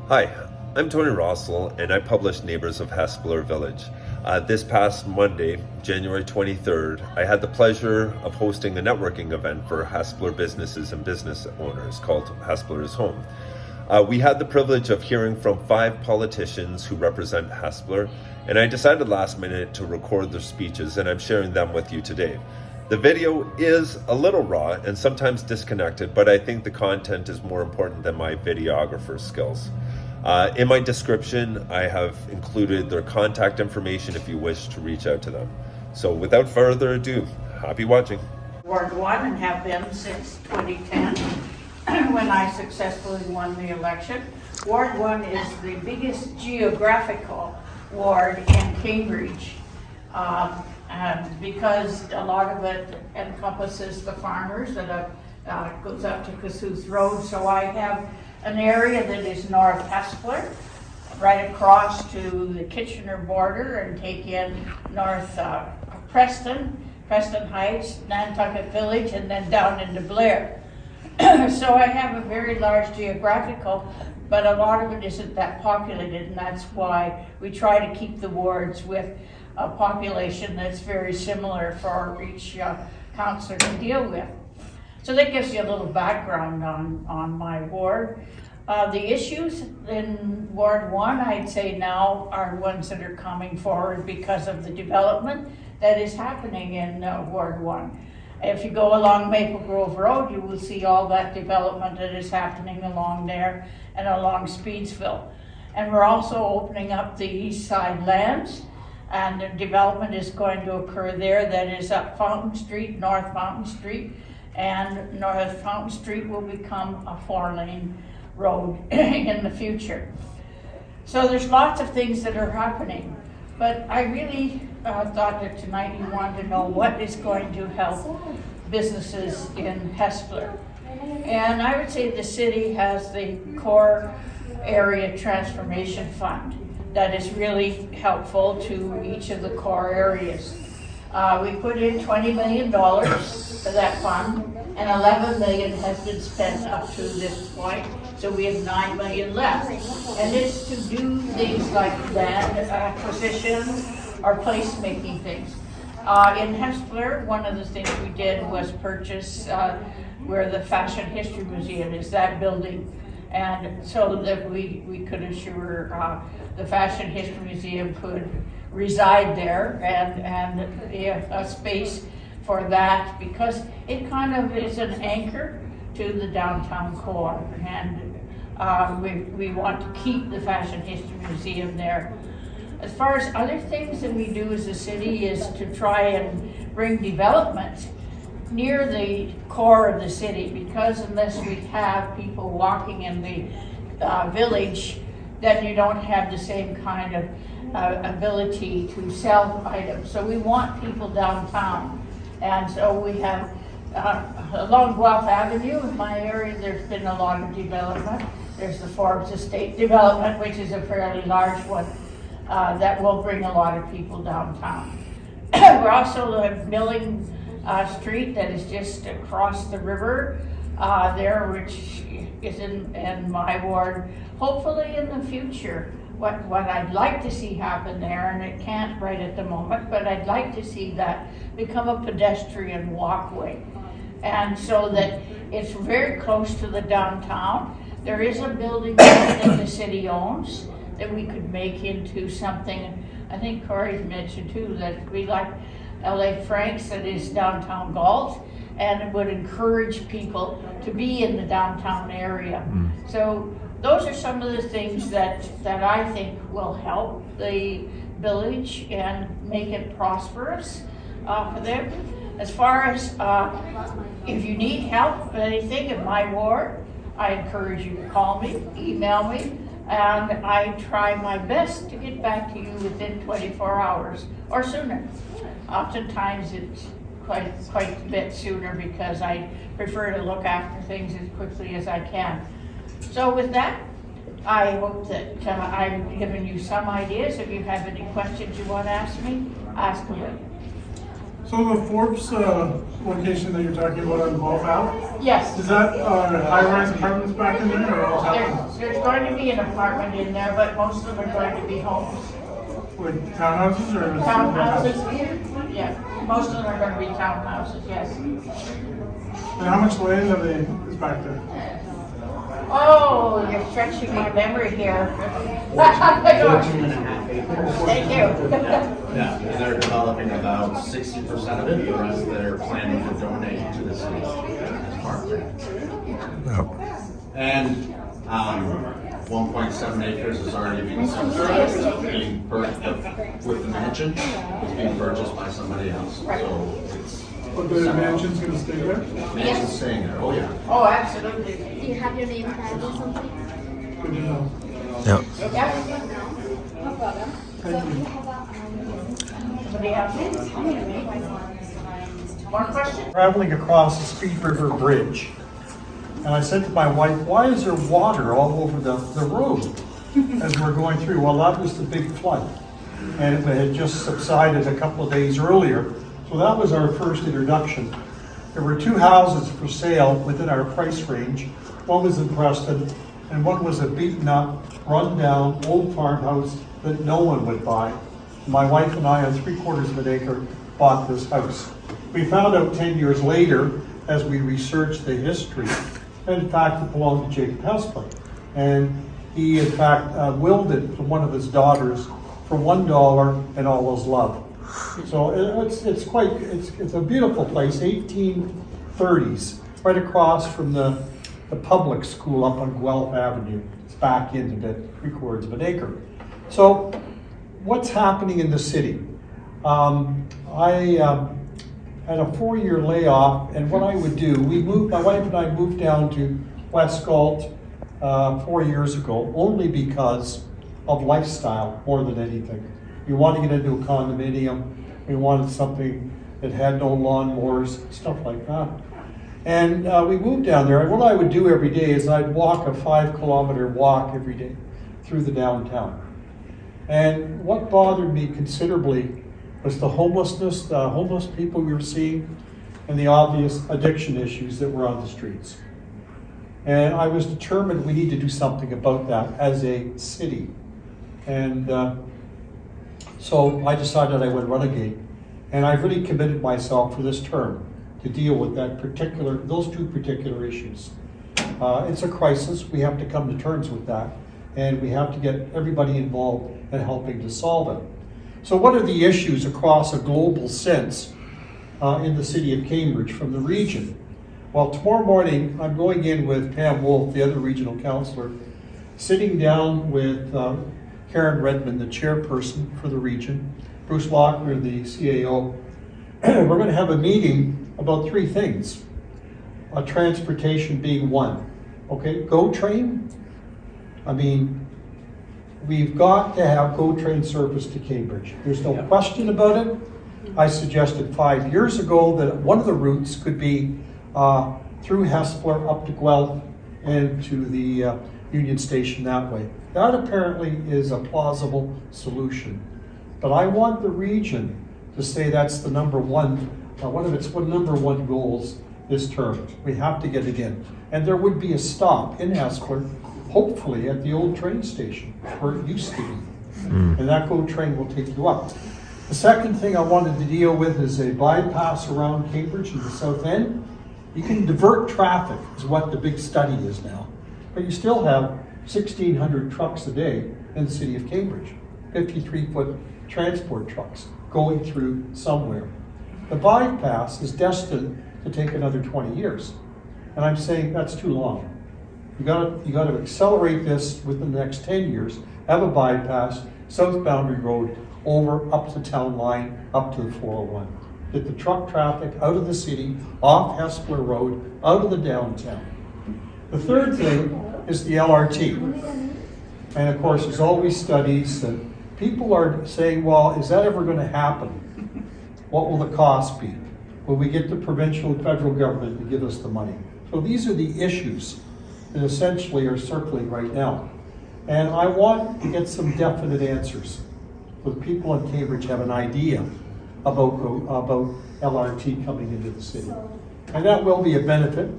Hi, I'm Tony Rossel, and I publish Neighbors of Hespeler Village. This past Monday, January 23rd, I had the pleasure of hosting a networking event for Hespeler businesses and business owners called Hespeler is Home. We had the privilege of hearing from 5 politicians who represent Hespeler, and I decided last minute to record their speeches, and I'm sharing them with you today. The video is a little raw and sometimes disconnected, but I think the content is more important than my videographer skills. In my description, I have included their contact information if you wish to reach out to them. So without further ado, happy watching. Ward 1 and have been since 2010 when I successfully won the election. Ward 1 is the biggest geographical ward in Cambridge because a lot of it encompasses the farmers that goes up to Kossuth Road. So I have an area that is North Hespeler, right across to the Kitchener border, and take in North Preston Heights, Nantucket Village, and then down into Blair. So I have a very large geographical, but a lot of it isn't that populated, and that's why we try to keep the wards with a population that's very similar for each councillor to deal with. So that gives you a little background on my ward. The issues in Ward 1, I'd say now, are ones that are coming forward because of the development that is happening in Ward 1. If you go along Maple Grove Road, you will see all that development that is happening along there and along Speedsville. And we're also opening up the east side lands, and the development is going to occur there that is up Fountain Street, North Fountain Street, and North Fountain Street will become a 4-lane road in the future. So there's lots of things that are happening, but I really thought that tonight you wanted to know what is going to help businesses in Hespeler. And I would say the city has the core area transformation fund that is really helpful to each of the core areas. We put in $20 million for that fund, and $11 million has been spent up to this point, so we have $9 million left. And it's to do things like land acquisition or placemaking things. In Hespeler, one of the things we did was purchase where the Fashion History Museum is, that building, and so that we could assure the Fashion History Museum could reside there and a space for that, because it kind of is an anchor to the downtown core, and we want to keep the Fashion History Museum there. As far as other things that we do as a city is to try and bring development near the core of the city, because unless we have people walking in the village, then you don't have the same kind of ability to sell items. So we want people downtown. And so we have along Guelph Avenue in my area, there's been a lot of development. There's the Forbes Estate development, which is a fairly large one that will bring a lot of people downtown. We're also at Milling Street that is just across the river there, which is in my ward. Hopefully in the future, what I'd like to see happen there, and it can't right at the moment, but I'd like to see that become a pedestrian walkway. And so that it's very close to the downtown. There is a building that the city owns that we could make into something. I think Corey's mentioned too that we like LA Franks, that is downtown Galt, and it would encourage people to be in the downtown area. So those are some of the things that I think will help the village and make it prosperous for them. As far as if you need help with anything in my ward, I encourage you to call me, email me, and I try my best to get back to you within 24 hours or sooner. Oftentimes it's quite a bit sooner because I prefer to look after things as quickly as I can. So with that, I hope that I've given you some ideas. If you have any questions you want to ask me, ask away. So the Forbes location that you're talking about on Gulf Ave, Yes. is that high-rise apartments back in there or all townhouses? There's going to be an apartment in there, but most of them are going to be homes. Like townhouses or? Townhouses? Yeah, most of them are going to be townhouses, yes. And how much land is back there? Oh, you're stretching my memory here. 14.5 acres. Thank you. Yeah, and they're developing about 60% of it, the rest they're planning to donate to the city as part of that. And 1.7 acres is already being subsidized, being purchased with the mansion, it's being purchased by somebody else. So it's But the mansion's gonna stay there? mansion's staying there. Oh yeah. Oh, absolutely. Do you have your name tag or something? Good to know. Yeah. Yep. No problem. Thank you. Somebody else? More questions? Traveling across the Speed River Bridge. And I said to my wife, why is there water all over the road as we're going through? Well, that was the big flood. And it had just subsided a couple of days earlier. So that was our first introduction. There were two houses for sale within our price range. One was in Preston, and one was a beaten up, run down, old farmhouse that no one would buy. My wife and I, on 3/4 of an acre, bought this house. We found out 10 years later, as we researched the history, that in fact it belonged to Jacob Hespeler. And he in fact willed it to one of his daughters for $1 and all his love. So it's a beautiful place, 1830s, right across from the public school up on Guelph Avenue. It's back into the 3/4 of an acre. So what's happening in the city? I had a 4-year layoff, and what I would do, my wife and I moved down to West Galt 4 years ago, only because of lifestyle more than anything. We wanted to get into a condominium, we wanted something that had no lawnmowers, stuff like that. And we moved down there, and what I would do every day is I'd walk a 5-kilometer walk every day through the downtown. And what bothered me considerably was the homelessness, the homeless people we were seeing, and the obvious addiction issues that were on the streets. And I was determined we need to do something about that as a city. And so I decided I would renegade. And I really committed myself for this term to deal with those two particular issues. It's a crisis, we have to come to terms with that, and we have to get everybody involved in helping to solve it. So what are the issues across a global sense in the city of Cambridge from the region? Well, tomorrow morning, I'm going in with Pam Wolf, the other regional councillor, sitting down with Karen Redmond, the chairperson for the region, Bruce Lochner, the CAO. We're going to have a meeting about 3 things. Transportation being one. Okay, GO train. I mean, we've got to have GO train service to Cambridge. There's no question about it. I suggested 5 years ago that one of the routes could be through Hespeler up to Guelph and to the Union Station that way. That apparently is a plausible solution. But I want the region to say that's the number one, one of its number one goals this term. We have to get it in. And there would be a stop in Hespeler, hopefully at the old train station where it used to be. And that GO train will take you up. The second thing I wanted to deal with is a bypass around Cambridge in the south end. You can divert traffic, is what the big study is now. But you still have 1,600 trucks a day in the city of Cambridge, 53-foot transport trucks going through somewhere. The bypass is destined to take another 20 years. And I'm saying that's too long. You got to accelerate this within the next 10 years, have a bypass, South Boundary Road, over up to town line, up to the 401. Get the truck traffic out of the city, off Hespeler Road, out of the downtown. The third thing is the LRT. And of course, there's always studies that people are saying, well, is that ever going to happen? What will the cost be? Will we get the provincial and federal government to give us the money? So these are the issues that essentially are circling right now. And I want to get some definite answers so the people in Cambridge have an idea about LRT coming into the city. And that will be a benefit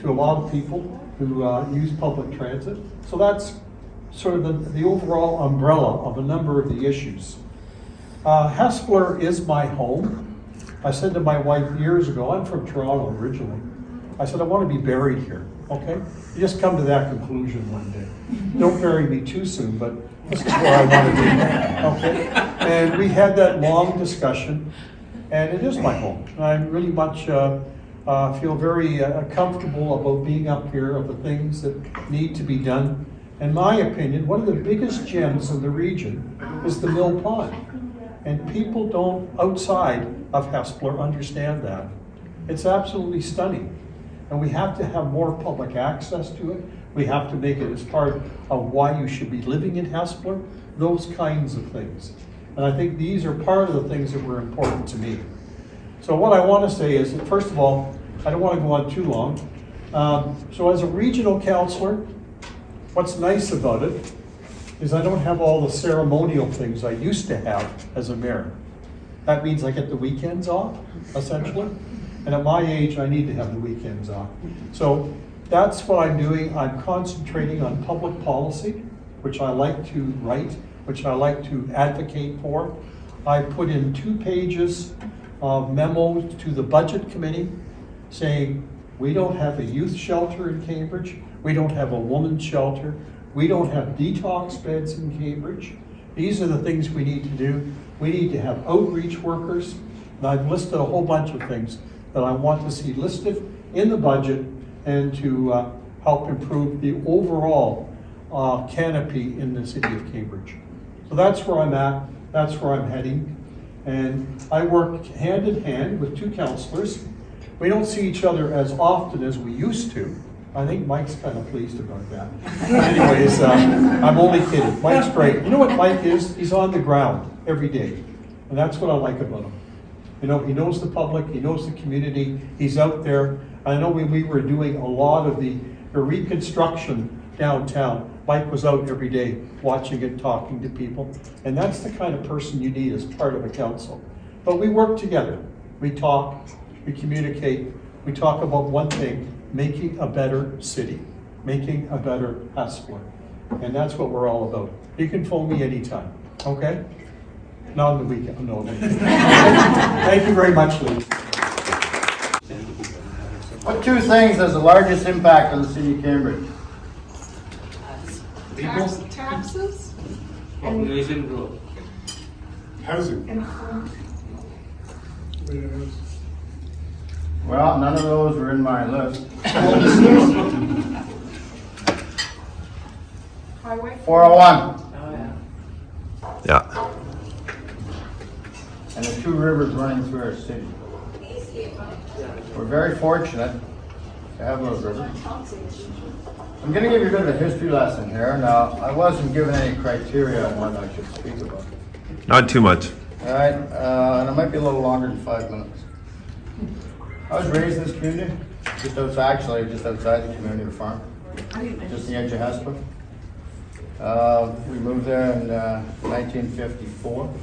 to a lot of people who use public transit. So that's sort of the overall umbrella of a number of the issues. Hespeler is my home. I said to my wife years ago, I'm from Toronto originally, I said, I want to be buried here, okay? You just come to that conclusion one day. Don't bury me too soon, but this is where I want to be, okay? And we had that long discussion, and it is my home. And I really much feel very comfortable about being up here, of the things that need to be done. In my opinion, one of the biggest gems in the region is the Mill Pond. And people don't, outside of Hespeler, understand that. It's absolutely stunning. And we have to have more public access to it. We have to make it as part of why you should be living in Hespeler, those kinds of things. And I think these are part of the things that were important to me. So what I want to say is that, first of all, I don't want to go on too long. So as a regional councillor, what's nice about it is I don't have all the ceremonial things I used to have as a mayor. That means I get the weekends off, essentially. And at my age, I need to have the weekends off. So that's what I'm doing. I'm concentrating on public policy, which I like to write, which I like to advocate for. I put in 2 pages of memos to the budget committee saying, we don't have a youth shelter in Cambridge. We don't have a woman's shelter. We don't have detox beds in Cambridge. These are the things we need to do. We need to have outreach workers. And I've listed a whole bunch of things that I want to see listed in the budget and to help improve the overall canopy in the city of Cambridge. So that's where I'm at. That's where I'm heading. And I work hand in hand with 2 councillors. We don't see each other as often as we used to. I think Mike's kind of pleased about that. Anyways, I'm only kidding. Mike's great. You know what Mike is? He's on the ground every day. And that's what I like about him. You know, he knows the public, he knows the community, he's out there. I know when we were doing a lot of the reconstruction downtown, Mike was out every day watching it, talking to people. And that's the kind of person you need as part of a council. But we work together. We talk, we communicate, we talk about one thing, making a better city, making a better Hespeler. And that's what we're all about. You can phone me anytime, okay? Not on the weekend, no. Thank you very much, Lee. What 2 things has the largest impact on the city of Cambridge? Taxes? Population growth. Housing. Well, none of those were in my list. Highway? 401 Yeah. and the 2 rivers running through our city. We're very fortunate to have those rivers. I'm going to give you a bit of a history lesson here. Now, I wasn't given any criteria on what I should speak about. Not too much. All right, and it might be a little longer than 5 minutes. I was raised in this community, just outside the community of the farm, just the edge of Hespeler. We moved there in 1954.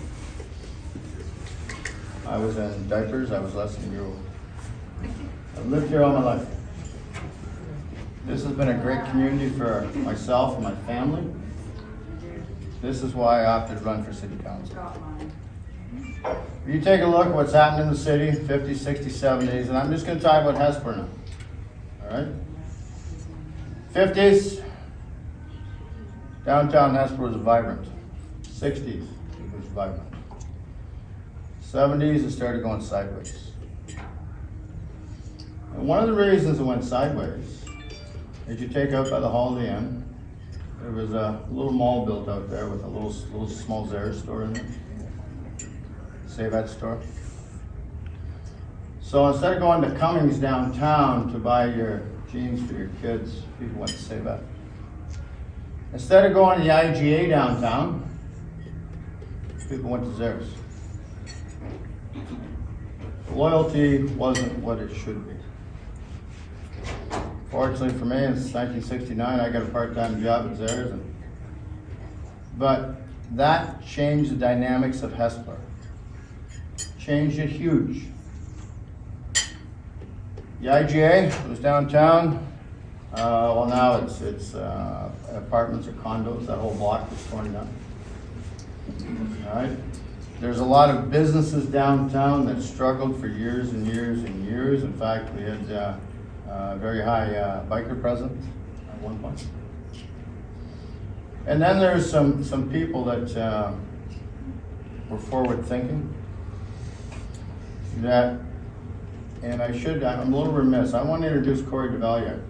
I was in diapers, I was less than a year old. I've lived here all my life. This has been a great community for myself and my family. This is why I opted to run for city council. You take a look at what's happened in the city, 50s, 60s, 70s, and I'm just going to talk about Hespeler now. All right? 50s, downtown Hespeler was vibrant. 60s, it was vibrant. 70s, it started going sideways. And one of the reasons it went sideways is you take out by the Holiday Inn, there was a little mall built out there with a little small Zara store in there. Save that store. So instead of going to Cummings downtown to buy your jeans for your kids, people went to Save That. Instead of going to the IGA downtown, people went to Zara's. Loyalty wasn't what it should be. Fortunately for me, since 1969, I got a part-time job at Zara's. But that changed the dynamics of Hespeler. changed it huge. The IGA was downtown. Well, now it's apartments or condos. That whole block was torn down. All right. There's a lot of businesses downtown that struggled for years and years and years. In fact, we had very high biker presence at one point. And then there's some people that were forward thinking. That, and I'm a little remiss. I want to introduce Corey DeValier.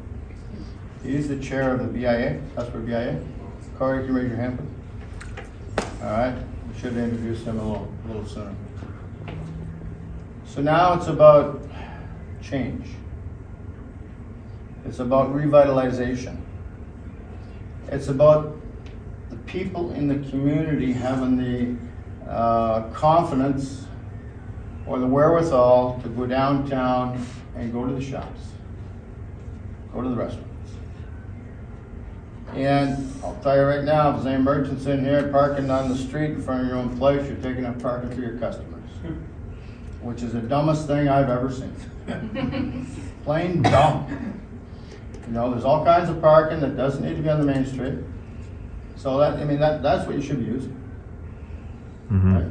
He's the chair of the BIA, Hespeler BIA. Corey, can you raise your hand, please? All right, we should have introduced him a little sooner. So now it's about change. It's about revitalization. It's about the people in the community having the confidence or the wherewithal to go downtown and go to the shops, go to the restaurants. And I'll tell you right now, if there's any merchants in here parking on the street in front of your own place, you're taking up parking for your customers, which is the dumbest thing I've ever seen. Plain dumb. You know, there's all kinds of parking that doesn't need to be on the main street. So that's what you should be using. Mm-hmm. Right?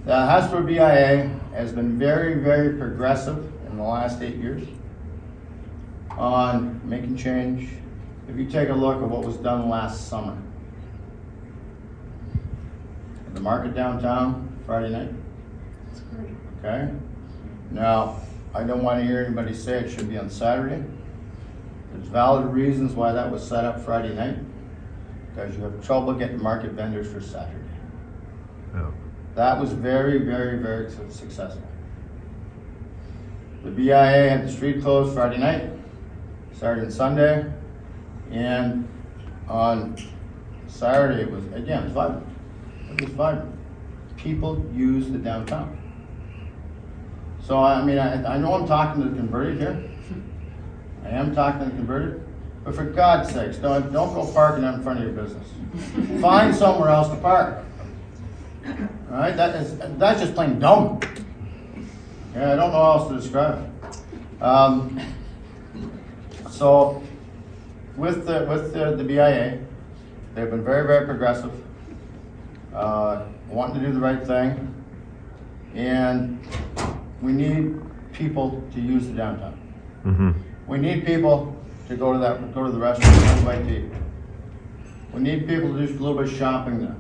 The Hespeler BIA has been very, very progressive in the last 8 years on making change. If you take a look at what was done last summer, the market downtown Friday night. That's great. Okay. Now, I don't want to hear anybody say it should be on Saturday. There's valid reasons why that was set up Friday night, because you have trouble getting market vendors for Saturday. Yeah. That was very, very, very successful. The BIA had the street closed Friday night, Saturday and Sunday, and on Saturday it was, again, vibrant. It was vibrant. People use the downtown. So, I know I'm talking to the converted here. I am talking to the converted, but for God's sakes, don't go parking out in front of your business. Find somewhere else to park. All right, that's just plain dumb. Yeah, I don't know how else to describe it. So, with the BIA, they've been very, very progressive, wanting to do the right thing, and we need people to use the downtown. Mm-hmm. We need people to go to the restaurant and invite people. We need people to do a little bit of shopping there.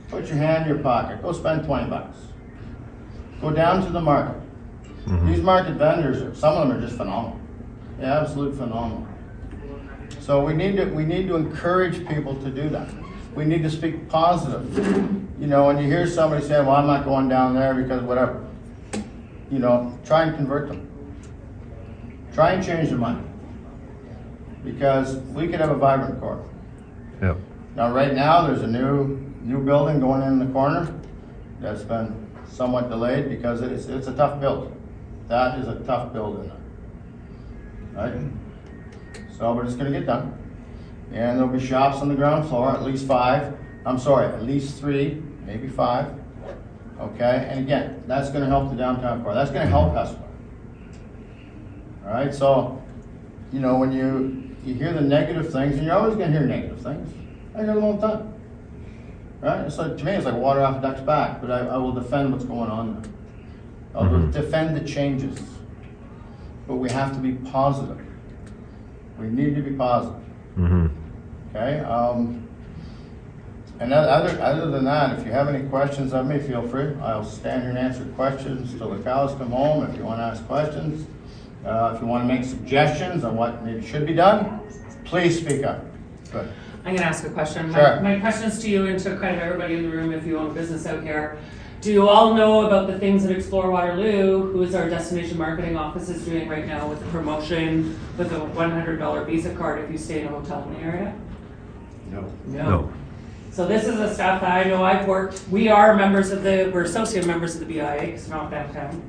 Put your hand in your pocket. Go spend $20. Go down to the market. Mm-hmm. These market vendors, some of them are just phenomenal. Yeah, absolutely phenomenal. So we need to encourage people to do that. We need to speak positive. You know, when you hear somebody saying, "Well, I'm not going down there because whatever," you know, try and convert them. Try and change their mind, because we could have a vibrant core. Yep. Now, right now, there's a new building going in the corner that's been somewhat delayed because it's a tough build. That is a tough build in there, right? So, but it's going to get done, and there'll be shops on the ground floor, at least 3, maybe 5. Okay, and again, that's going to help the downtown core. That's going to help Hespeler. All right, so, you know, when you hear the negative things, and you're always going to hear negative things. I hear them all the time. Right? So to me, it's like water off a duck's back, but I will defend what's going on there. I'll defend the changes. But we have to be positive. We need to be positive. Mm-hmm. Okay? And other than that, if you have any questions of me, feel free. I'll stand here and answer questions till the cows come home. If you want to ask questions, if you want to make suggestions on what maybe should be done, please speak up. Good. I'm going to ask a question. Sure. My question is to you and to kind of everybody in the room if you own a business out here. Do you all know about the things that Explore Waterloo, who is our destination marketing office, is doing right now with the promotion with a $100 Visa card if you stay in a hotel in the area? No. So this is the stuff that I know I've worked. We're associate members of the BIA, it's not downtown.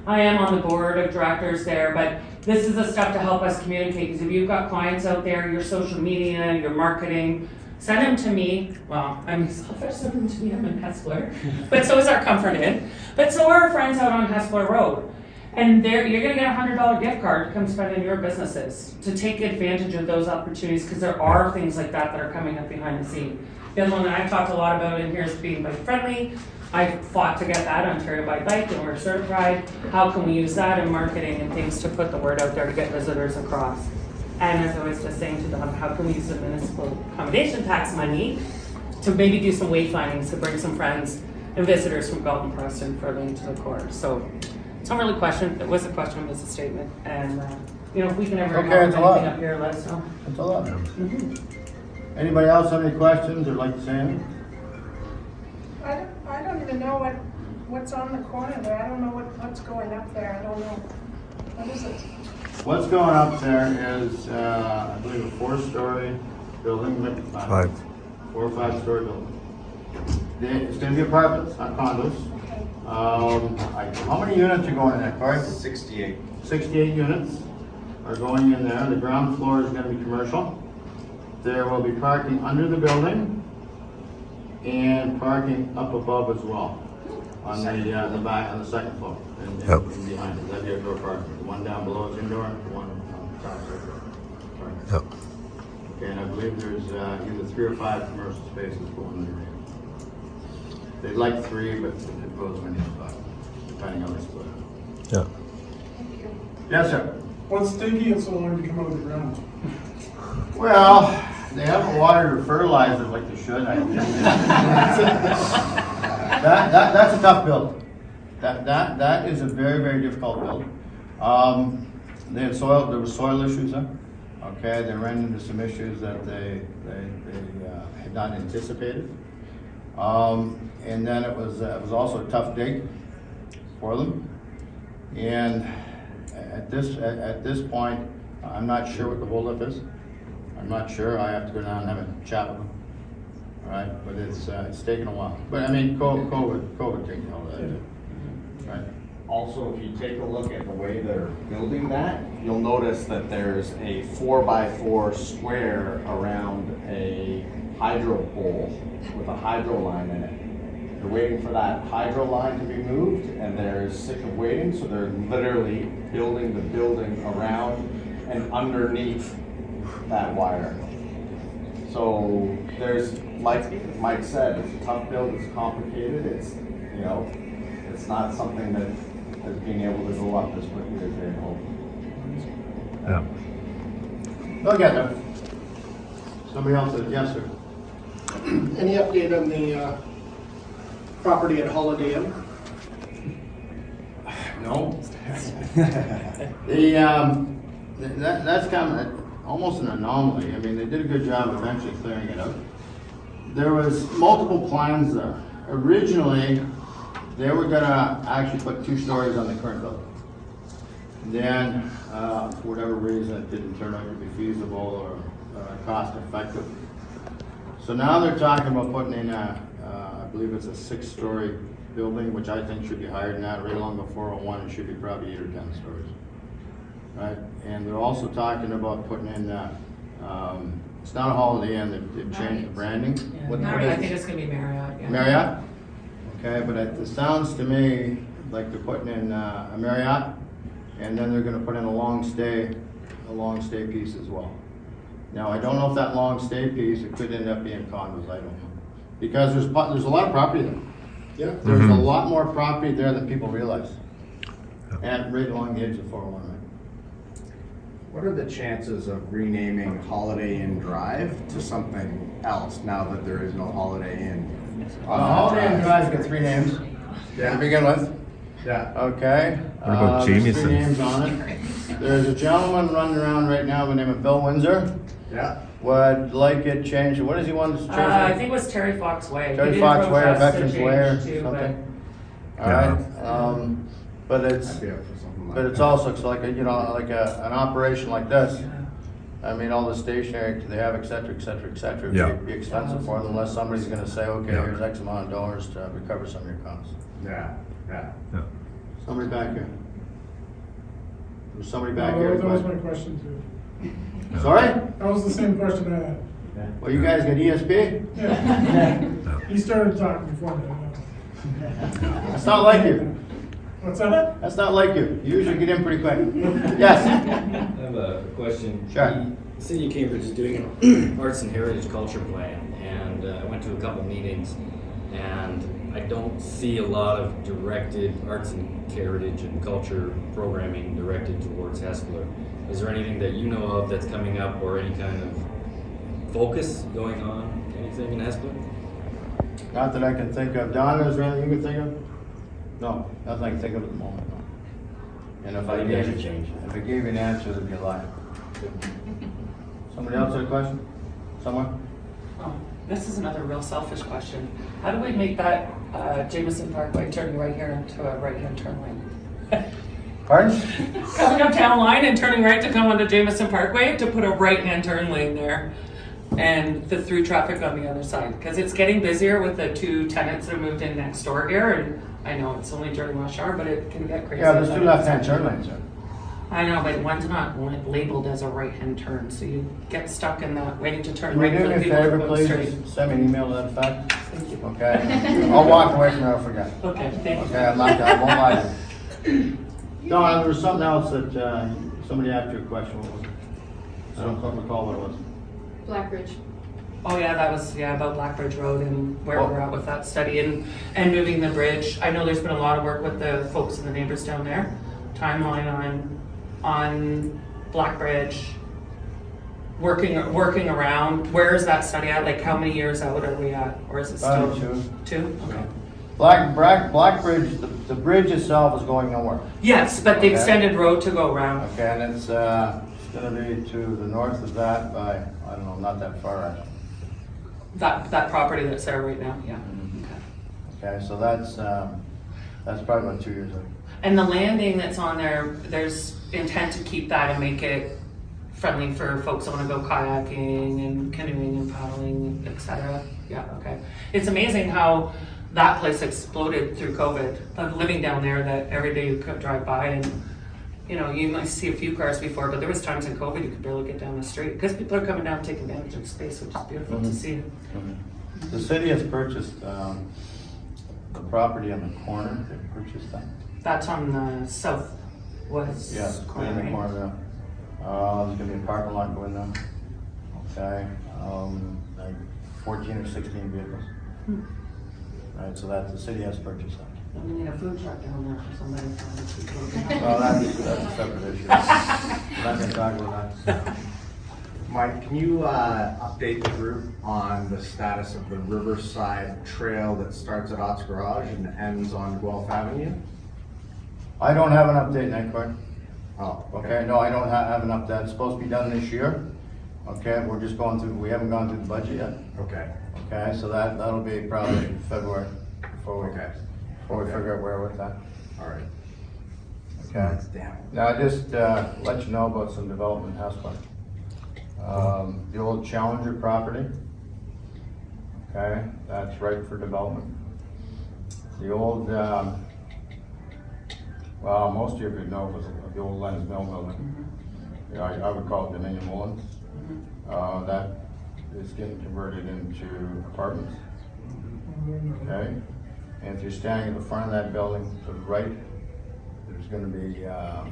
I am on the board of directors there, but this is the stuff to help us communicate, because if you've got clients out there, your social media, your marketing, Send them to me. Well, I'm selfish, send them to me, I'm in Hespeler. But so is our Comfort Inn. But so are our friends out on Hespeler Road. And you're gonna get a $100 gift card to come spend in your businesses, to take advantage of those opportunities, because there are things like that are coming up behind the scene. The other one that I've talked a lot about in here is being bike friendly. I fought to get that Ontario by Bike, and we're certified. How can we use that in marketing and things to put the word out there to get visitors across? And as I was just saying to Donna, how can we use the municipal accommodation tax money to maybe do some wayfindings to bring some friends and visitors from Galton Preston further into the core? So it's not really a question. It was a question, it was a statement. And if we can ever Okay, help it's a lot. anything up here, let us know. That's a lot. Anybody else have any questions or like to say anything? I don't even know what's on the corner there. I don't know what's going up there. I don't know. What is it? What's going up there is, I believe, a 4-story building, maybe 5 or 5-story building. It's gonna be apartments, not condos. How many units are going in there, Corey? 68. 68 units are going in there. The ground floor is gonna be commercial. There will be parking under the building and parking up above as well on the back, on the second floor and behind it. That'd be outdoor parking. The one down below is indoor, the one on top is outdoor. Okay, and I believe there's either 3 or 5 commercial spaces going in there. They'd like 3, but it goes many 5, depending on the split. Yeah. Yes, sir. What's taking it so long to come out of the ground? Well, they haven't watered or fertilized it like they should. That's a tough build. That is a very, very difficult build. They had there was soil issues there. Okay, they ran into some issues that they had not anticipated. And then it was also a tough dig for them. And at this point, I'm not sure what the holdup is. I'm not sure. I have to go down and have a chat with them. All right, but it's taken a while. But I mean, COVID taking all that too. Right. Also, if you take a look at the way they're building that, you'll notice that there's a 4x4 square around a hydro pole with a hydro line in it. They're waiting for that hydro line to be moved, and they're sick of waiting, so they're literally building the building around and underneath that wire. So there's, like Mike said, it's a tough build, it's complicated, it's not something that is being able to go up as quickly as they hope. Yeah. They'll get there. Somebody else said, yes, sir. Any update on the property at Holiday Inn? No. That's kind of almost an anomaly. I mean, they did a good job eventually clearing it out. There was multiple plans there. Originally, they were gonna actually put 2 stories on the current building. Then, for whatever reason, it didn't turn out to be feasible or cost effective. So now they're talking about putting in I believe it's a 6-story building, which I think should be higher than that, right along the 401, it should be probably 8 or 10 stories. Right, and they're also talking about putting in, it's not a Holiday Inn, they've changed the branding. Yeah. What Marriott, is I think it? it's gonna be Marriott. Yeah. Marriott? Okay, but it sounds to me like they're putting in a Marriott, and then they're gonna put in a long stay piece as well. Now, I don't know if that long stay piece, it could end up being condos, I don't know. Because there's a lot of property there. Yeah. There's a lot more property there than people realize. And right along the edge of 401, right? What are the chances of renaming Holiday Inn Drive to something else now that there is no Holiday Inn? Holiday Inn Drive's got 3 names to begin with. Yeah. Okay. What about There's Jamieson? 3 names on it. There's a gentleman running around right now by the name of Bill Windsor. Yeah. Would like it changed. What does he want us to change? I think it was Terry Fox Way. He Terry did Fox Way or protest the Veterans change Way or too, something? All Yeah. right. But it's I'd be up for something like but it's that. also it's like an operation like this. I mean, all the stationery they have, et cetera, et cetera, et cetera. Yeah. It'd be expensive for them unless somebody's going to say, okay, Yeah. here's X amount of dollars to recover some of your costs. Yeah. Somebody back here. There's somebody back No, here. that was my question too. Sorry? That was the same question I had. Well, you guys got ESP? He started talking before that. That's not like you. What's that? That's not like you. You usually get in pretty quick. Yes? I have a question. Sure. The City of Cambridge is doing an arts and heritage culture plan, and I went to a couple meetings, and I don't see a lot of directed arts and heritage and culture programming directed towards Hespeler. Is there anything that you know of that's coming up, or any kind of focus going on, anything in Hespeler? Not that I can think of. Donna, is there anything you can think of? No, nothing I can think of at the moment. No. And if I gave you an answer, it'd be a lie. Somebody else have a question? Someone? Oh, this is another real selfish question. How do we make that Jameson Parkway turning right here into a right-hand turn lane? Pardon? Coming up town line and turning right to come onto Jameson Parkway, to put a right-hand turn lane there and the through traffic on the other side, because it's getting busier with the two tenants that moved in next door here, and I know it's only during rush hour, but it can get crazy. Yeah, there's two left-hand turn lanes there. I know, but one's not labeled as a right-hand turn, so you get stuck in that waiting to turn Can you right do for me the a people favor, to go please? straight. Just send me an email to that effect. Thank you. Okay? I'll walk away from there, I'll forget. Okay, thank you. Okay, I won't lie to you. Donna, there was something else that somebody asked you a question. What was it? I don't recall what it was. Blackbridge. Oh yeah, that was about Blackbridge Road and where we're at with that study and moving the bridge. I know there's been a lot of work with the folks and the neighbors down there. Timeline on Blackbridge. Working around. Where is that study at? Like how many years out are we at, or is it still two? Okay. Blackbridge, the bridge itself is going nowhere. Yes, but the Okay. extended road to go around. Okay, and it's gonna be to the north of that by, I don't know, not that far actually. That property that's there right now. Yeah. Okay. Okay, so that's probably about 2 years old. And the landing that's on there, there's intent to keep that and make it friendly for folks that want to go kayaking and canoeing and paddling, etc. Yeah, okay. It's amazing how that place exploded through COVID, of living down there, that every day you could drive by and, you know, you might see a few cars before, but there was times in COVID you could barely get down the street because people are coming down to take advantage of the space, which is beautiful to see. The city has purchased the property on the corner. They purchased that. That's on the southwest Yes, corner, in the right? corner there. There's gonna be a parking lot going there. Okay, like 14 or 16 vehicles. Right, so that the city has purchased that. We need a food truck down there for somebody. Well, that's a separate issue. We're not gonna talk about that. Mike, can you update the group on the status of the Riverside Trail that starts at Ott's Garage and ends on Guelph Avenue? I don't have an update, Nick, Court. Oh, Okay, no, I don't have an update. It's supposed to be done this year. Okay, we're just going through, we haven't gone through the budget yet. Okay. Okay, so that'll be probably February before we figure out where we're with that. All right. Okay. Damn. Now, just let you know about some development in Hespeler. The old Challenger property. Okay, that's right for development. The old, well, most of you could know was the old Len's Mill building. Yeah, I would call it Dominion Mullins. That is getting converted into apartments. Okay, and if you're standing at the front of that building to the right, there's gonna be a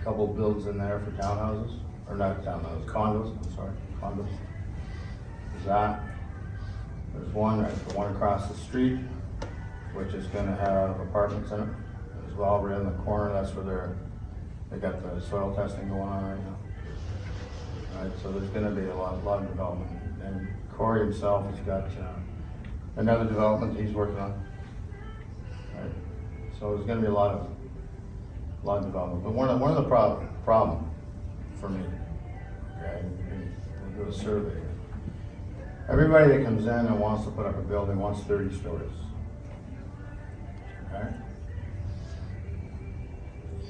couple of builds in there for townhouses, or not townhouses, condos, I'm sorry, condos. There's that. There's one, the one across the street, which is gonna have apartments in it as well, right in the corner. That's where they got the soil testing going on right now. Right, so there's gonna be a lot of development. And Corey himself has got another development he's working on. Right, so there's gonna be a lot of development. But one of the problem for me, okay, we'll do a survey. Everybody that comes in and wants to put up a building wants 30 stories. Okay?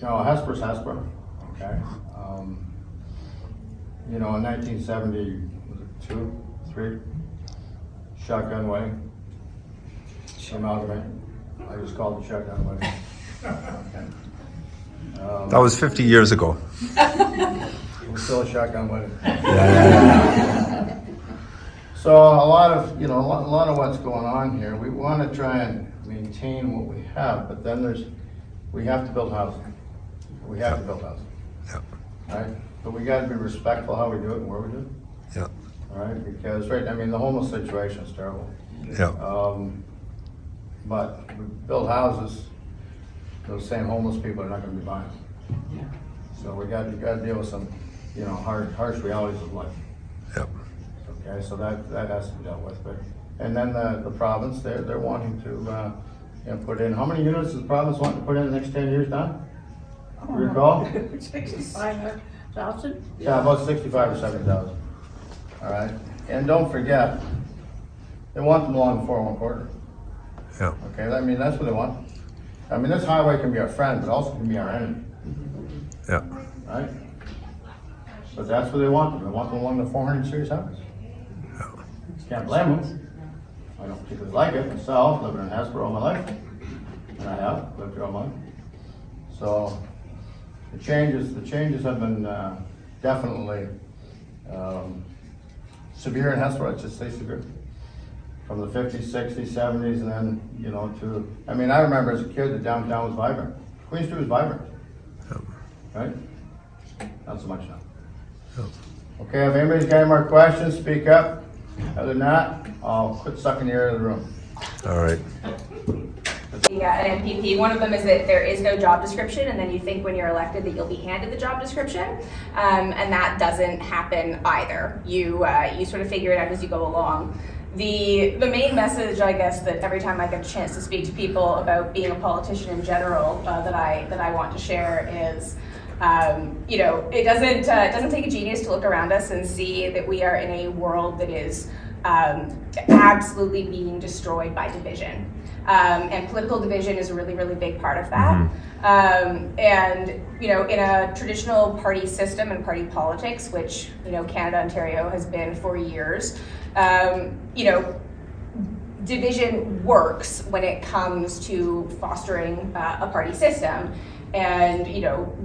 No, Hesper's Hesper, okay? You know, in 1970, was it 2, 3? Shotgun wedding. Amalgamate. I just called it shotgun wedding. Okay. That was 50 years ago. It was still a shotgun wedding. So a lot of, a lot of what's going on here, we want to try and maintain what we have, but then we have to build housing. We have to build housing. Yeah. Right? But we got to be respectful how we do it and where we do it. Yeah. All right? Because, right, I mean, the homeless situation is terrible. Yeah. But we build houses, those same homeless people are not going to be buying. So you got to deal with some, harsh realities of life. Yeah. Okay, so that has to be dealt with. But and then the province, they're wanting to put in, how many units does the province want to put in the next 10 years, Don? Do you recall? 65,000? Yeah, about 65 or 70,000. All right, and don't forget, they want them along the 401 corridor. Yeah. Okay, I mean, that's what they want. I mean, this highway can be our friend, but also can be our enemy. Yeah. Right? But that's what they want them. They want them along the 400 series highways. Can't blame them. I don't particularly like it myself, living in Hespeler all my life. And I have lived here all my life. So the changes have been definitely severe in Hespeler. I'd just say severe. From the 50s, 60s, 70s, and then, I mean, I remember as a kid the downtown was vibrant. Queen Street was vibrant. Right? Not so much now. Okay, if anybody's got any more questions, speak up. Other than that, I'll quit sucking the air of the room. All right. An MPP. One of them is that there is no job description, and then you think when you're elected that you'll be handed the job description, and that doesn't happen either. You sort of figure it out as you go along. The main message, I guess, that every time I get a chance to speak to people about being a politician in general, that I want to share is, it doesn't take a genius to look around us and see that we are in a world that is absolutely being destroyed by division. And political division is a really, really big part of that. And, in a traditional party system and party politics, which, Canada, Ontario has been for years, division works when it comes to fostering a party system. And,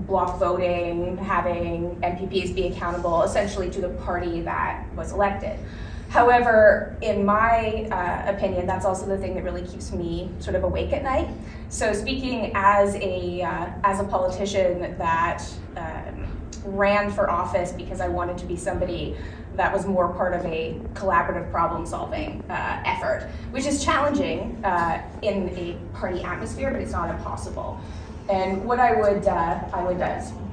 block voting, having MPPs be accountable essentially to the party that was elected. However, in my opinion, that's also the thing that really keeps me sort of awake at night. So speaking as a politician that ran for office because I wanted to be somebody that was more part of a collaborative problem-solving effort, which is challenging in a party atmosphere, but it's not impossible. And what I would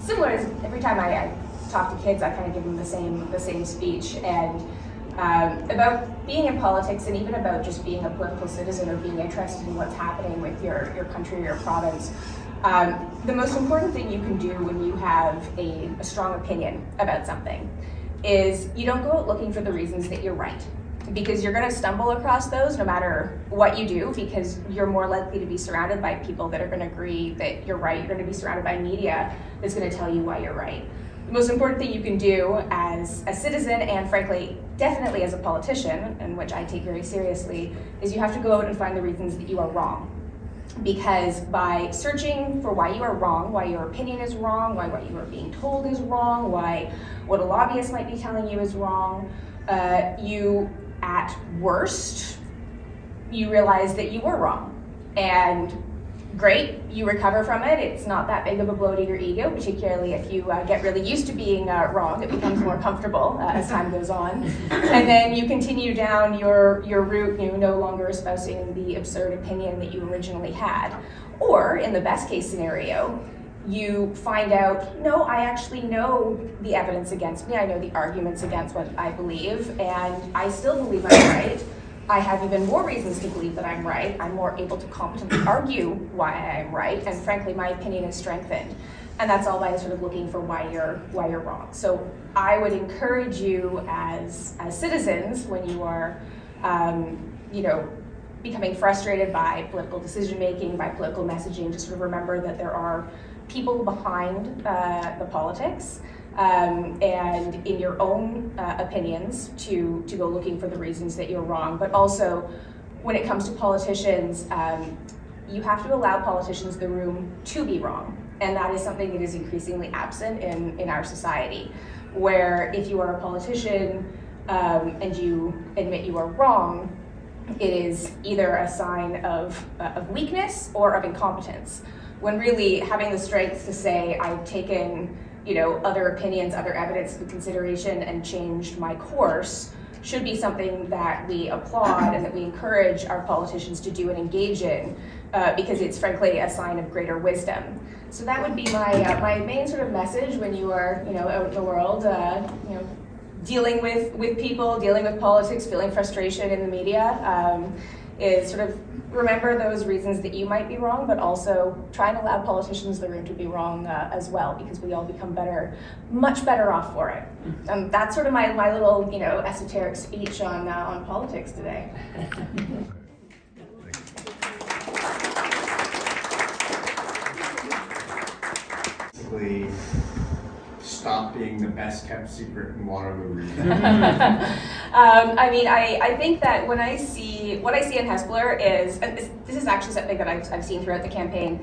similar is every time I talk to kids, I kind of give them the same speech, and about being in politics, and even about just being a political citizen or being interested in what's happening with your country or your province. The most important thing you can do when you have a strong opinion about something is you don't go out looking for the reasons that you're right, because you're going to stumble across those no matter what you do, because you're more likely to be surrounded by people that are going to agree that you're right. You're going to be surrounded by media that's going to tell you why you're right. The most important thing you can do as a citizen, and frankly, definitely as a politician, and which I take very seriously, is you have to go out and find the reasons that you are wrong. Because by searching for why you are wrong, why your opinion is wrong, why what you are being told is wrong, why what a lobbyist might be telling you is wrong, you, at worst, you realize that you were wrong. And great, you recover from it. It's not that big of a blow to your ego, particularly if you get really used to being wrong. It becomes more comfortable as time goes on. And then you continue down your route, no longer espousing the absurd opinion that you originally had. Or, in the best case scenario, you find out, no, I actually know the evidence against me. I know the arguments against what I believe, and I still believe I'm right. I have even more reasons to believe that I'm right. I'm more able to competently argue why I'm right, and frankly, my opinion is strengthened. And that's all by sort of looking for why you're wrong. So I would encourage you as citizens, when you are, becoming frustrated by political decision making, by political messaging, just sort of remember that there are people behind the politics. And in your own opinions to go looking for the reasons that you're wrong. But also, when it comes to politicians, you have to allow politicians the room to be wrong. And that is something that is increasingly absent in our society, where if you are a politician, and you admit you are wrong, it is either a sign of weakness or of incompetence. When really having the strength to say, I've taken, other opinions, other evidence into consideration and changed my course, should be something that we applaud and that we encourage our politicians to do and engage in, because it's frankly a sign of greater wisdom. So that would be my main sort of message when you are, out in the world, dealing with people, dealing with politics, feeling frustration in the media, is sort of remember those reasons that you might be wrong, but also try and allow politicians the room to be wrong as well, because we all become much better off for it. That's sort of my little, esoteric speech on politics today. Basically, stop being the best kept secret in Waterloo. I think that what I see in Hespeler is, and this is actually something that I've seen throughout the campaign.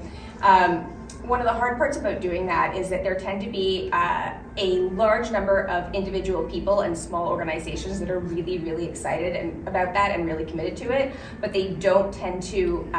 One of the hard parts about doing that is that there tend to be a large number of individual people and small organizations that are really, really excited about that and really committed to it, but they don't tend to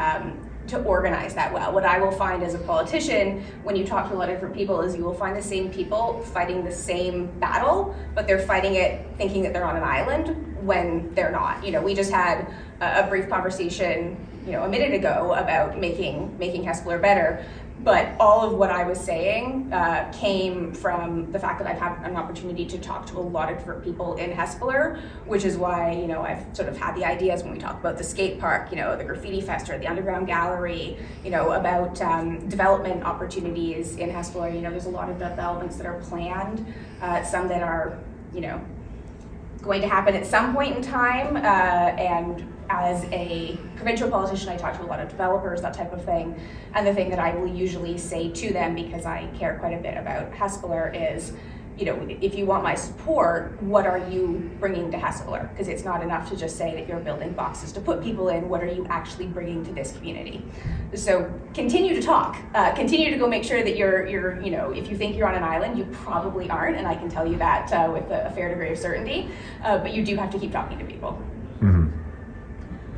organize that well. What I will find as a politician, when you talk to a lot of different people, is you will find the same people fighting the same battle, but they're fighting it thinking that they're on an island when they're not. We just had a brief conversation, a minute ago about making Hespeler better. But all of what I was saying came from the fact that I've had an opportunity to talk to a lot of different people in Hespeler, which is why, I've sort of had the ideas when we talk about the skate park, the graffiti fest or the underground gallery, about development opportunities in Hespeler. There's a lot of developments that are planned, some that are, going to happen at some point in time, and as a provincial politician, I talk to a lot of developers, that type of thing. And the thing that I will usually say to them, because I care quite a bit about Hespeler, is, if you want my support, what are you bringing to Hespeler? Because it's not enough to just say that you're building boxes to put people in. What are you actually bringing to this community? So continue to talk. Continue to go make sure that you're, if you think you're on an island, you probably aren't, and I can tell you that with a fair degree of certainty. But you do have to keep talking to people. Mm-hmm.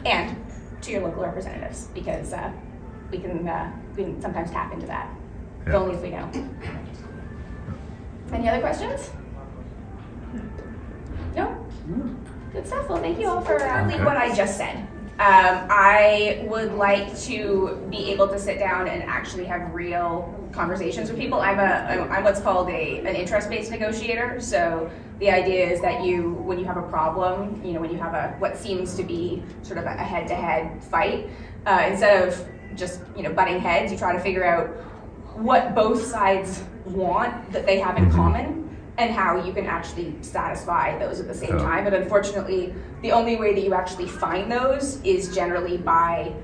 And to your local representatives, because we can sometimes tap into that, but only if we know. Any other questions? No? Good stuff. Well, thank you all for what I just said. I would like to be able to sit down and actually have real conversations with people. I'm what's called an interest-based negotiator. So the idea is that when you have a problem, when you have what seems to be sort of a head-to-head fight, instead of just butting heads, you try to figure out what both sides want that they have in common, and how you can actually satisfy those at the same time. But unfortunately, the only way that you actually find those is generally by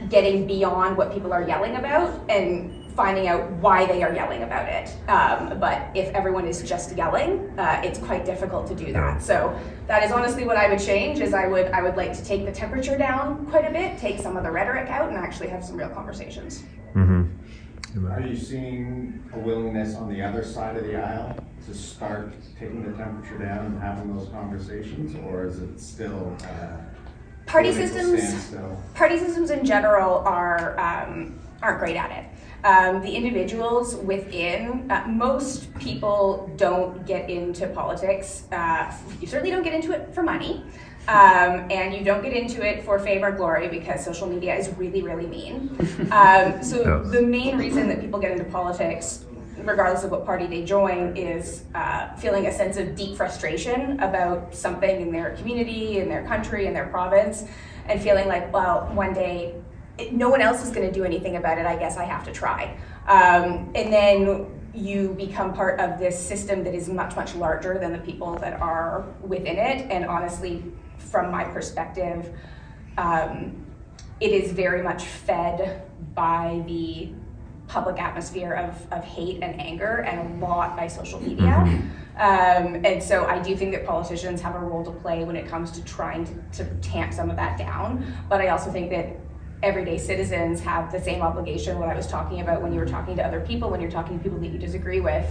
getting beyond what people are yelling about and finding out why they are yelling about it. But if everyone is just yelling, it's quite difficult to do that. So that is honestly what I would change, is I would like to take the temperature down quite a bit, take some of the rhetoric out, and actually have some real conversations. Mm-hmm. Are you seeing a willingness on the other side of the aisle to start taking the temperature down and having those conversations, or is it still party systems in general aren't great at it. The individuals within, most people don't get into politics. You certainly don't get into it for money. And you don't get into it for fame or glory, because social media is really, really mean. So the main reason that people get into politics, regardless of what party they join, is feeling a sense of deep frustration about something in their community, in their country, in their province, and feeling like, well, one day no one else is going to do anything about it, I guess I have to try. And then you become part of this system that is much, much larger than the people that are within it. And honestly, from my perspective, it is very much fed by the public atmosphere of hate and anger, and a lot by social media. And so I do think that politicians have a role to play when it comes to trying to tamp some of that down. But I also think that everyday citizens have the same obligation, what I was talking about when you were talking to other people, when you're talking to people that you disagree with,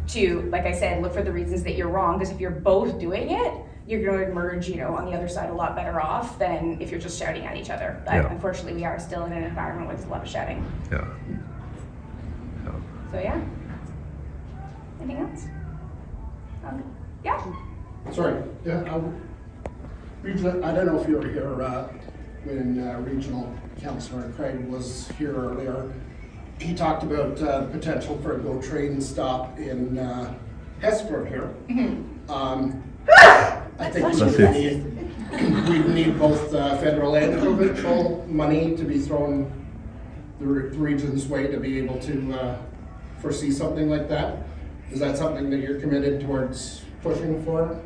to, like I said, look for the reasons that you're wrong, because if you're both doing it, you're going to emerge, on the other side a lot better off than if you're just shouting at each other. But Yeah. unfortunately, we are still in an environment where there's a lot of shouting. Yeah. Yeah. So yeah. Anything else? Yeah. Sorry, yeah, regional, I don't know if you were here when Regional Councillor Craig was here earlier. He talked about the potential for a GO train stop in Hespeler here. I think we need both federal and provincial money to be thrown the region's way to be able to foresee something like that. Is that something that you're committed towards pushing for?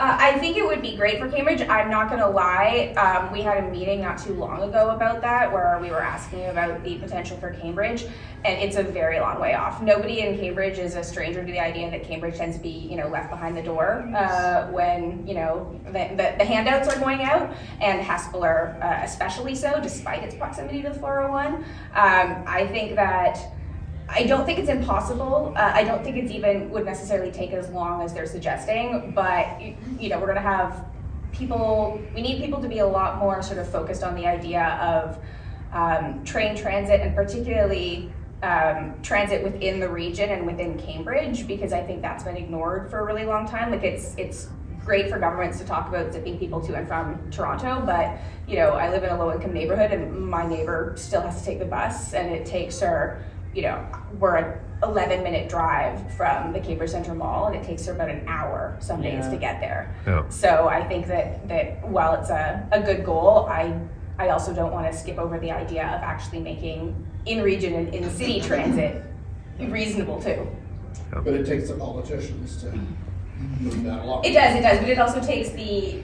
I think it would be great for Cambridge. I'm not going to lie. We had a meeting not too long ago about that where we were asking about the potential for Cambridge, and it's a very long way off. Nobody in Cambridge is a stranger to the idea that Cambridge tends to be, left behind the door when, the handouts are going out, and Hespeler especially so, despite its proximity to the 401. I don't think it's impossible. I don't think it's even would necessarily take as long as they're suggesting, but we're going to have people, we need people to be a lot more sort of focused on the idea of train transit, and particularly transit within the region and within Cambridge, because I think that's been ignored for a really long time. Like it's great for governments to talk about zipping people to and from Toronto, but I live in a low-income neighborhood, and my neighbor still has to take the bus, and it takes her, we're an 11-minute drive from the Cambridge Centre Mall, and it takes her about an hour some days to get there. Yeah. So I think that while it's a good goal, I also don't want to skip over the idea of actually making in-region and in-city transit reasonable too. But it takes the politicians to move that along. It does, but it also takes the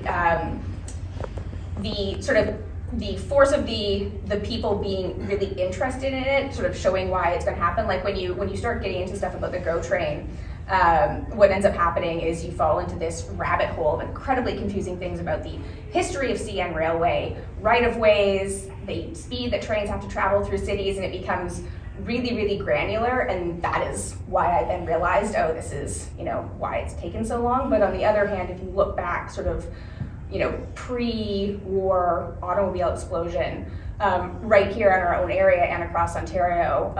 sort of the force of the people being really interested in it, sort of showing why it's going to happen. Like when you start getting into stuff about the GO train, what ends up happening is you fall into this rabbit hole of incredibly confusing things about the history of CN Railway, right-of-ways, the speed that trains have to travel through cities, and it becomes really, really granular, and that is why I then realized, this is, why it's taken so long. But on the other hand, if you look back sort of, pre-war automobile explosion, right here in our own area and across Ontario,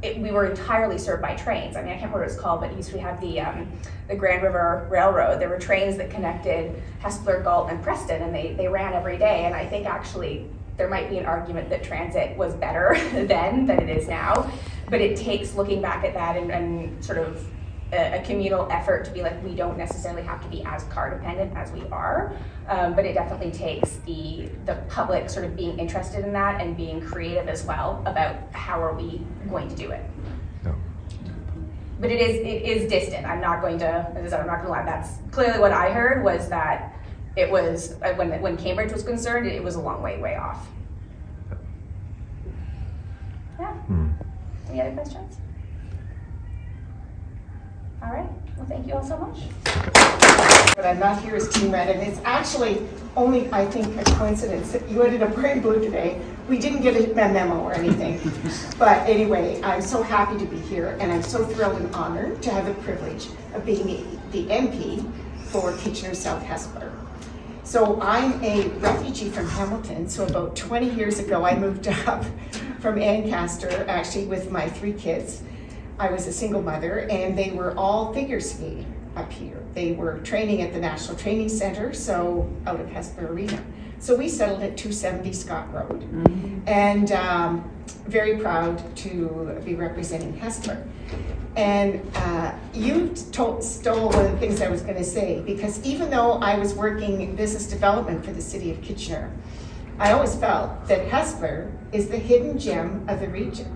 we were entirely served by trains. I mean, I can't remember what it's called, but it used to have the Grand River Railroad. There were trains that connected Hespeler, Galt, and Preston, and they ran every day. And I think actually there might be an argument that transit was better then than it is now. But it takes looking back at that and sort of a communal effort to be like, we don't necessarily have to be as car dependent as we are, but it definitely takes the public sort of being interested in that and being creative as well about how are we going to do it. Yeah. But it is distant. I'm not going to lie. That's clearly what I heard, was that it was when Cambridge was concerned, it was a long way off. Yeah. Any other questions? All right, well, thank you all so much. But I'm not here as Team Red, and it's actually only, I think, a coincidence that you ended up wearing blue today. We didn't get a memo or anything. But anyway, I'm so happy to be here, and I'm so thrilled and honored to have the privilege of being the MP for Kitchener South Hespeler. So I'm a refugee from Hamilton, so about 20 years ago I moved up from Ancaster, actually with my 3 kids. I was a single mother, and they were all figure skating up here. They were training at the National Training Center, so out of Hespeler Arena. So we settled at 270 Scott Road, and very proud to be representing Hespeler. And you stole one of the things I was going to say, because even though I was working in business development for the city of Kitchener, I always felt that Hespeler is the hidden gem of the region.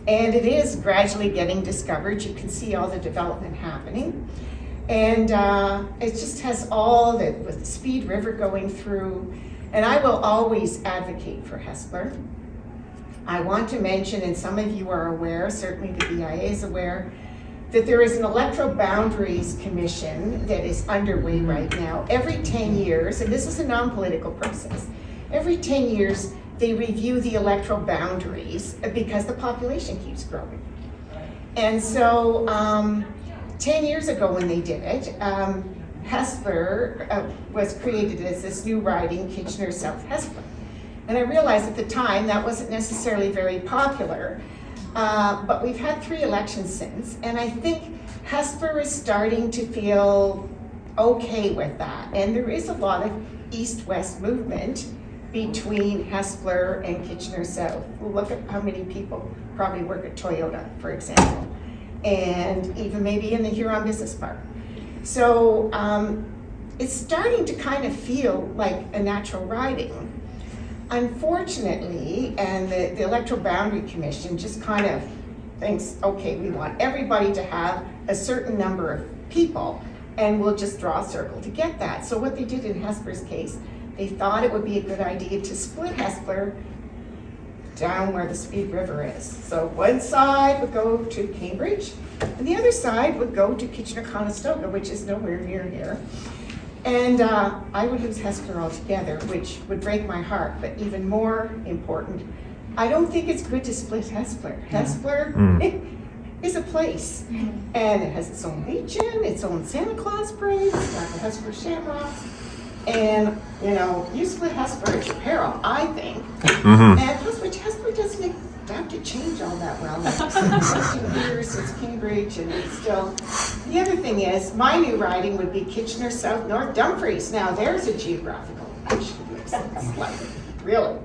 And it is gradually getting discovered. You can see all the development happening. And it just has all with the Speed River going through. And I will always advocate for Hespeler. I want to mention, and some of you are aware, certainly the BIA is aware, that there is an Electoral Boundaries Commission that is underway right now. Every 10 years, and this is a non-political process, every 10 years, they review the electoral boundaries because the population keeps growing. And so 10 years ago when they did it, Hespeler was created as this new riding, Kitchener South Hespeler. And I realized at the time that wasn't necessarily very popular, but we've had 3 elections since, and I think Hespeler is starting to feel okay with that. And there is a lot of east-west movement between Hespeler and Kitchener South. Well, look at how many people probably work at Toyota, for example, and even maybe in the Huron Business Park. So it's starting to kind of feel like a natural riding. Unfortunately, and the Electoral Boundary Commission just kind of thinks, okay, we want everybody to have a certain number of people, and we'll just draw a circle to get that. So what they did in Hespeler's case, they thought it would be a good idea to split Hespeler down where the Speed River is. So one side would go to Cambridge, and the other side would go to Kitchener-Conestoga, which is nowhere near here. And I would lose Hespeler altogether, which would break my heart. But even more important, I don't think it's good to split Hespeler. Hespeler is a place, and it has its own Legion, its own Santa Claus parade, it's got the Hespeler Shamrocks. And, you know, you split Hespeler at your peril, I think. And plus, which Hespeler doesn't have to change all that well. Like, it's 15 years since Cambridge, and it's still. The other thing is, my new riding would be Kitchener South North Dumfries. Now, there's a geographical location that makes sense, like, really.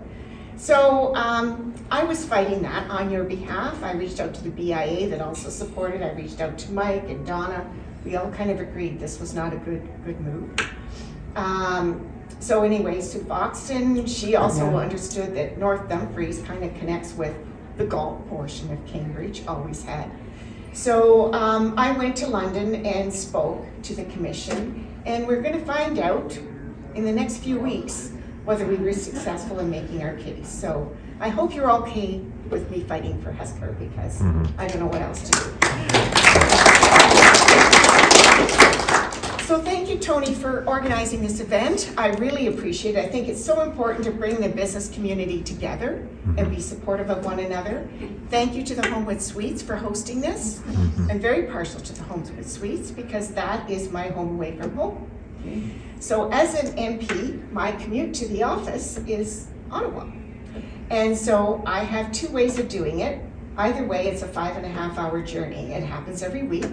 So, I was fighting that on your behalf. I reached out to the BIA that also supported. I reached out to Mike and Donna. We all kind of agreed this was not a good move. So anyways, to Foxton, she also understood that North Dumfries kind of connects with the Galt portion of Cambridge, always had. So I went to London and spoke to the commission, and we're going to find out in the next few weeks whether we were successful in making our case. So I hope you're okay with me fighting for Hespeler, because I don't know what else to do. So thank you, Tony, for organizing this event. I really appreciate it. I think it's so important to bring the business community together and be supportive of one another. Thank you to the Homewood Suites for hosting this. I'm very partial to the Homewood Suites because that is my home away from home. So as an MP, my commute to the office is Ottawa. And so I have 2 ways of doing it. Either way, it's a 5.5-hour journey. It happens every week.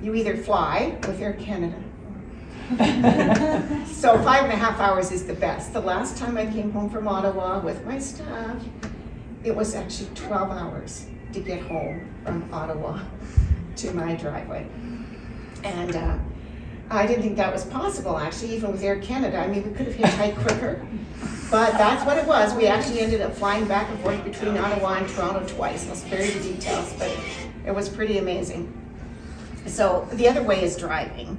You either fly with Air Canada. So 5.5 hours is the best. The last time I came home from Ottawa with my staff, it was actually 12 hours to get home from Ottawa to my driveway. And I didn't think that was possible, actually, even with Air Canada. I mean, we could have hitchhiked quicker, but that's what it was. We actually ended up flying back and forth between Ottawa and Toronto twice. I'll spare you the details, but it was pretty amazing. So the other way is driving,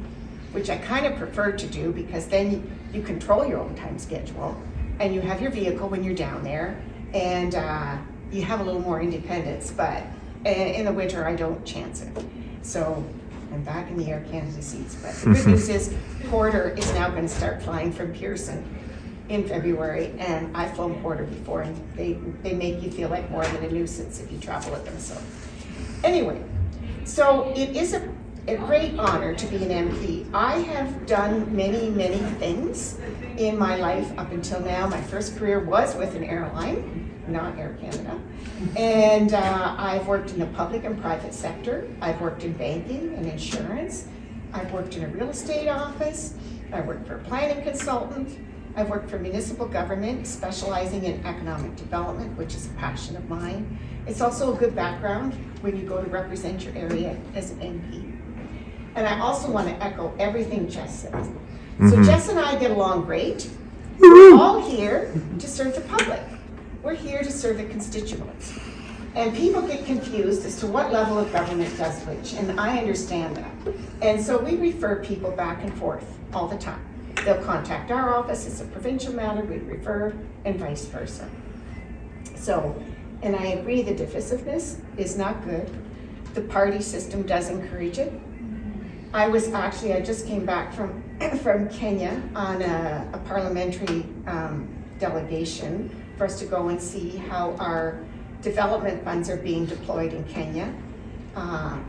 which I kind of prefer to do because then you control your own time schedule and you have your vehicle when you're down there, and you have a little more independence, but in the winter I don't chance it. So I'm back in the Air Canada seats, but the good news is Porter is now going to start flying from Pearson in February, and I've flown Porter before, and they make you feel like more than a nuisance if you travel with them. So anyway, so it is a great honor to be an MP. I have done many things in my life up until now. My first career was with an airline, not Air Canada. And I've worked in the public and private sector. I've worked in banking and insurance. I've worked in a real estate office. I worked for a planning consultant. I've worked for municipal government, specializing in economic development, which is a passion of mine. It's also a good background when you go to represent your area as an MP. And I also want to echo everything Jess said. So Jess and I get along great. We're all here to serve the public. We're here to serve the constituents. And people get confused as to what level of government does which, and I understand that. And so we refer people back and forth all the time. They'll contact our office, it's a provincial matter, we refer, and vice versa. So, and I agree the divisiveness is not good. The party system does encourage it. I just came back from Kenya on a parliamentary delegation for us to go and see how our development funds are being deployed in Kenya.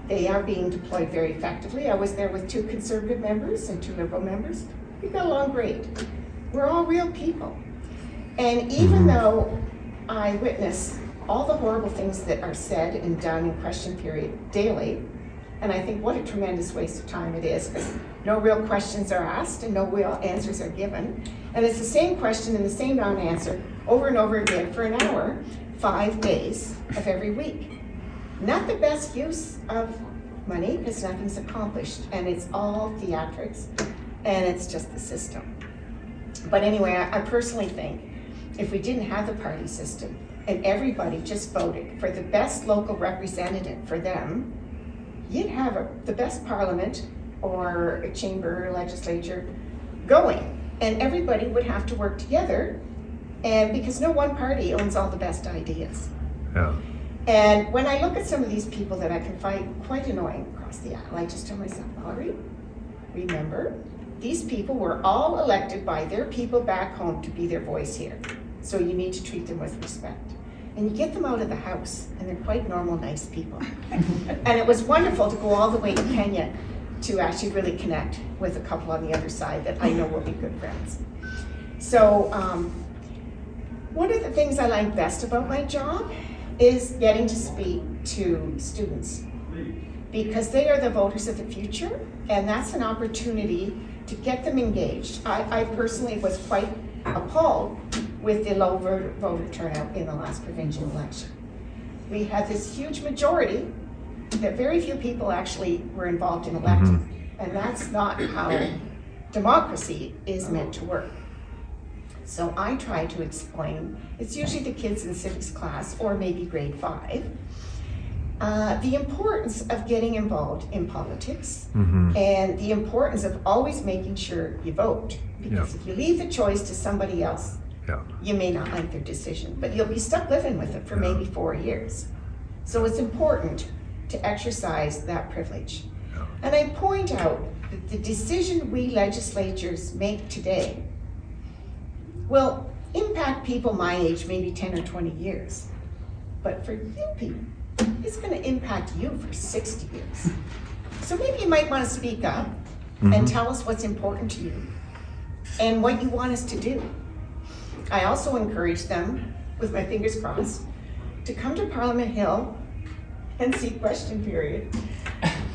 They are being deployed very effectively. I was there with 2 Conservative members and 2 Liberal members. We got along great. We're all real people. And even though I witness all the horrible things that are said and done in question period daily, and I think what a tremendous waste of time it is, because no real questions are asked and no real answers are given. And it's the same question and the same non-answer over and over again for an hour, 5 days of every week. Not the best use of money, because nothing's accomplished, and it's all theatrics, and it's just the system. But anyway, I personally think if we didn't have the party system and everybody just voted for the best local representative for them, you'd have the best parliament or a chamber or legislature going, and everybody would have to work together, and because no one party owns all the best ideas. Yeah. And when I look at some of these people that I can find quite annoying across the aisle, I just tell myself, Valerie, remember, these people were all elected by their people back home to be their voice here. So you need to treat them with respect. And you get them out of the house, and they're quite normal, nice people. And it was wonderful to go all the way to Kenya to actually really connect with a couple on the other side that I know will be good friends. So one of the things I like best about my job is getting to speak to students, because they are the voters of the future, and that's an opportunity to get them engaged. I personally was quite appalled with the low voter turnout in the last provincial election. We had this huge majority that very few people actually were involved in electing, and that's not how democracy is meant to work. So I try to explain, it's usually the kids in civics class or maybe grade 5, the importance of getting involved in politics and the importance of always making sure you vote. Because if you leave the choice to somebody else, you may not like their decision, but you'll be stuck living with it for maybe 4 years. So it's important to exercise that privilege. And I point out that the decision we legislators make today will impact people my age maybe 10 or 20 years. But for you people, it's going to impact you for 60 years. So maybe you might want to speak up and tell us what's important to you and what you want us to do. I also encourage them, with my fingers crossed, to come to Parliament Hill and see question period.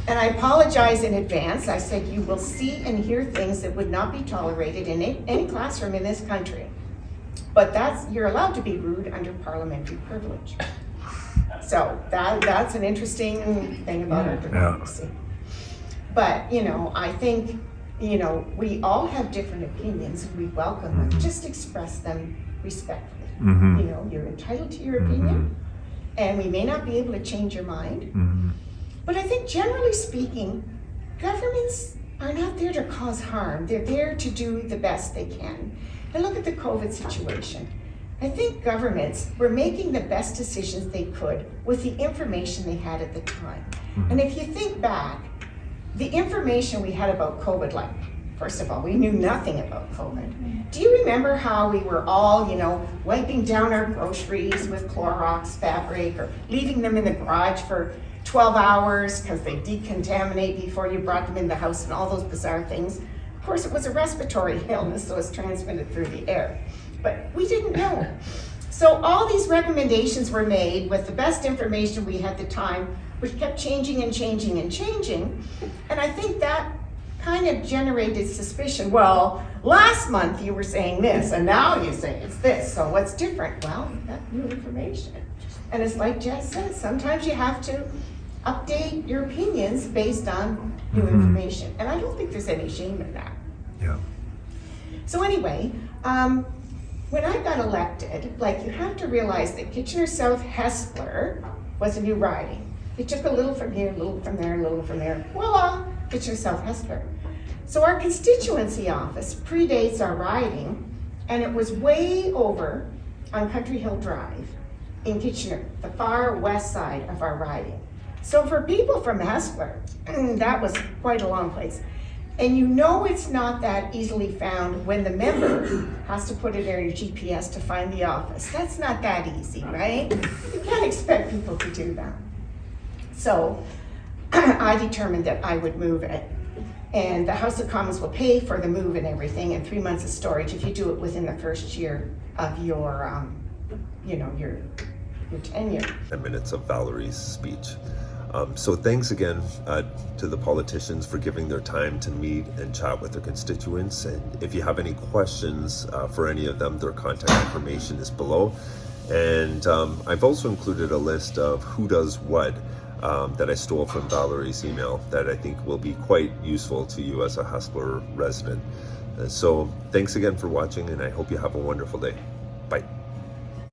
And I apologize in advance. I said you will see and hear things that would not be tolerated in any classroom in this country. But you're allowed to be rude under parliamentary privilege. So that's an interesting thing about our democracy. But, I think, we all have different opinions and we welcome them. Just express them respectfully. You're entitled to your opinion, and we may not be able to change your mind. But I think generally speaking, governments are not there to cause harm. They're there to do the best they can. And look at the COVID situation. I think governments were making the best decisions they could with the information they had at the time. And if you think back, the information we had about COVID, first of all, we knew nothing about COVID. Do you remember how we were all, wiping down our groceries with Clorox fabric or leaving them in the garage for 12 hours because they decontaminate before you brought them in the house and all those bizarre things? Of course, it was a respiratory illness, so it's transmitted through the air. But we didn't know. So all these recommendations were made with the best information we had at the time, which kept changing and changing and changing. And I think that kind of generated suspicion. Well, last month you were saying this, and now you say it's this. So what's different? Well, you got new information. And it's like Jess said, sometimes you have to update your opinions based on new information. And I don't think there's any shame in that. So anyway, when I got elected, you have to realize that Kitchener South Hespeler was a new riding. It took a little from here, a little from there, a little from there. Voila, Kitchener South Hespeler. So our constituency office predates our riding, and it was way over on Country Hill Drive in Kitchener, the far west side of our riding. So for people from Hespeler, that was quite a long place. And it's not that easily found when the member has to put it in your GPS to find the office. That's not that easy, right? You can't expect people to do that. So I determined that I would move it. And the House of Commons will pay for the move and everything, and 3 months of storage if you do it within the first year of your, your tenure. 10 minutes of Valerie's speech. So thanks again to the politicians for giving their time to meet and chat with their constituents. And if you have any questions for any of them, their contact information is below. And I've also included a list of who does what that I stole from Valerie's email that I think will be quite useful to you as a Hespeler resident. So thanks again for watching, and I hope you have a wonderful day. Bye.